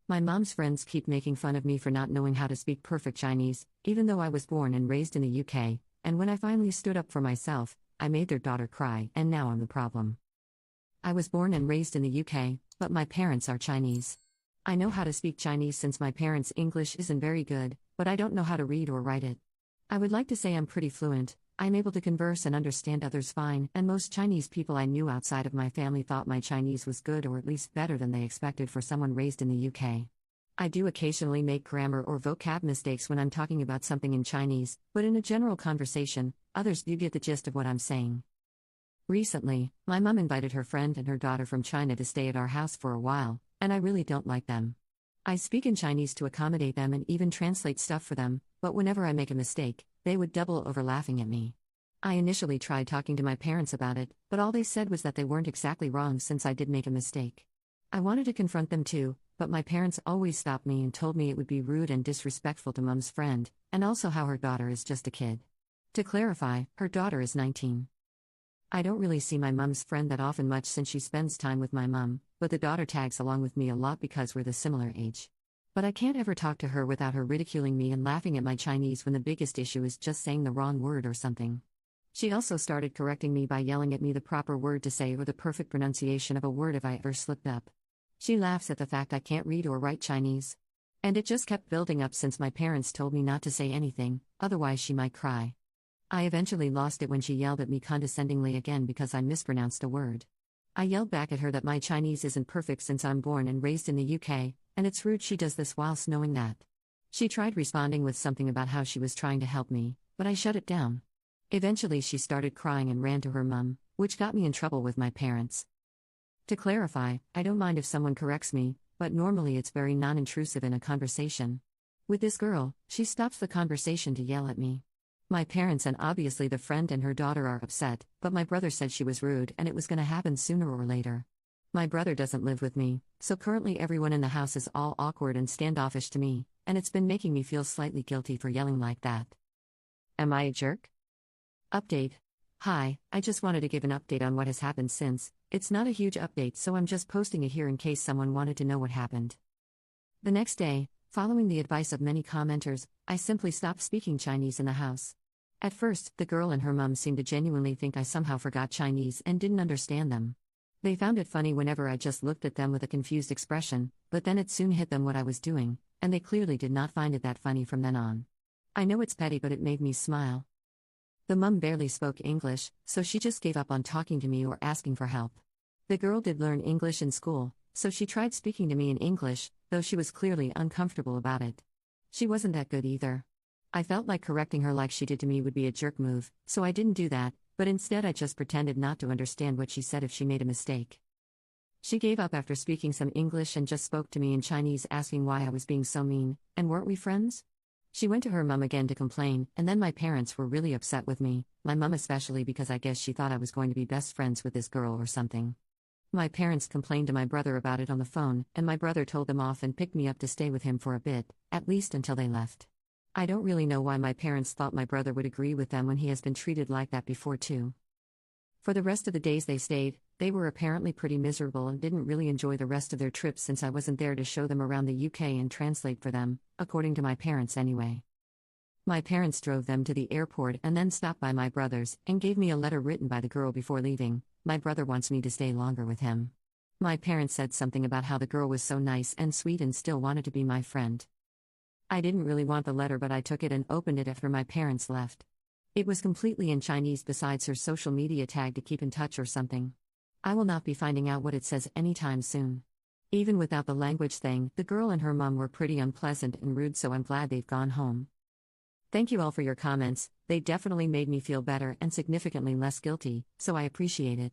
My mom's friends keep making fun of me for not knowing how to speak perfect Chinese, even though I was born and raised in the UK, and when I finally stood up for myself, I made their daughter cry, and now I'm the problem. I was born and raised in the UK, but my parents are Chinese. I know how to speak Chinese since my parents' English isn't very good, but I don't know how to read or write it. I would like to say I'm pretty fluent. I'm able to converse and understand others fine, and most Chinese people I knew outside of my family thought my Chinese was good or at least better than they expected for someone raised in the UK. I do occasionally make grammar or vocab mistakes when I'm talking about something in Chinese, but in a general conversation, others do get the gist of what I'm saying. Recently, my mom invited her friend and her daughter from China to stay at our house for a while, and I really don't like them. I speak in Chinese to accommodate them and even translate stuff for them, but whenever I make a mistake, they would double over laughing at me. I initially tried talking to my parents about it, but all they said was that they weren't exactly wrong since I did make a mistake. I wanted to confront them too, but my parents always stopped me and told me it would be rude and disrespectful to Mom's friend, and also how her daughter is just a kid. To clarify, her daughter is 19. I don't really see my mom's friend that often much since she spends time with my mom, but the daughter tags along with me a lot because we're the similar age. But I can't ever talk to her without her ridiculing me and laughing at my Chinese when the biggest issue is just saying the wrong word or something. She also started correcting me by yelling at me the proper word to say or the perfect pronunciation of a word if I ever slipped up. She laughs at the fact I can't read or write Chinese. And it just kept building up since my parents told me not to say anything, otherwise she might cry. I eventually lost it when she yelled at me condescendingly again because I mispronounced a word. I yelled back at her that my Chinese isn't perfect since I'm born and raised in the UK, and it's rude she does this whilst knowing that. She tried responding with something about how she was trying to help me, but I shut it down. Eventually she started crying and ran to her mum, which got me in trouble with my parents. To clarify, I don't mind if someone corrects me, but normally it's very non-intrusive in a conversation. With this girl, she stops the conversation to yell at me. My parents and obviously the friend and her daughter are upset, but my brother said she was rude and it was gonna happen sooner or later. My brother doesn't live with me, so currently everyone in the house is all awkward and standoffish to me, and it's been making me feel slightly guilty for yelling like that. Am I a jerk? Update. Hi, I just wanted to give an update on what has happened since. It's not a huge update, so I'm just posting it here in case someone wanted to know what happened. The next day, following the advice of many commenters, I simply stopped speaking Chinese in the house. At first, the girl and her mum seemed to genuinely think I somehow forgot Chinese and didn't understand them. They found it funny whenever I just looked at them with a confused expression, but then it soon hit them what I was doing, and they clearly did not find it that funny from then on. I know it's petty, but it made me smile. The mum barely spoke English, so she just gave up on talking to me or asking for help. The girl did learn English in school, so she tried speaking to me in English, though she was clearly uncomfortable about it. She wasn't that good either. I felt like correcting her like she did to me would be a jerk move, so I didn't do that, but instead I just pretended not to understand what she said if she made a mistake. She gave up after speaking some English and just spoke to me in Chinese asking why I was being so mean, and weren't we friends? She went to her mum again to complain, and then my parents were really upset with me, my mum especially because I guess she thought I was going to be best friends with this girl or something. My parents complained to my brother about it on the phone, and my brother told them off and picked me up to stay with him for a bit, at least until they left. I don't really know why my parents thought my brother would agree with them when he has been treated like that before too. For the rest of the days they stayed, they were apparently pretty miserable and didn't really enjoy the rest of their trip since I wasn't there to show them around the UK and translate for them, according to my parents anyway. My parents drove them to the airport and then stopped by my brother's and gave me a letter written by the girl before leaving. My brother wants me to stay longer with him. My parents said something about how the girl was so nice and sweet and still wanted to be my friend. I didn't really want the letter, but I took it and opened it after my parents left. It was completely in Chinese besides her social media tag to keep in touch or something. I will not be finding out what it says anytime soon. Even without the language thing, the girl and her mum were pretty unpleasant and rude, so I'm glad they've gone home. Thank you all for your comments, they definitely made me feel better and significantly less guilty, so I appreciate it.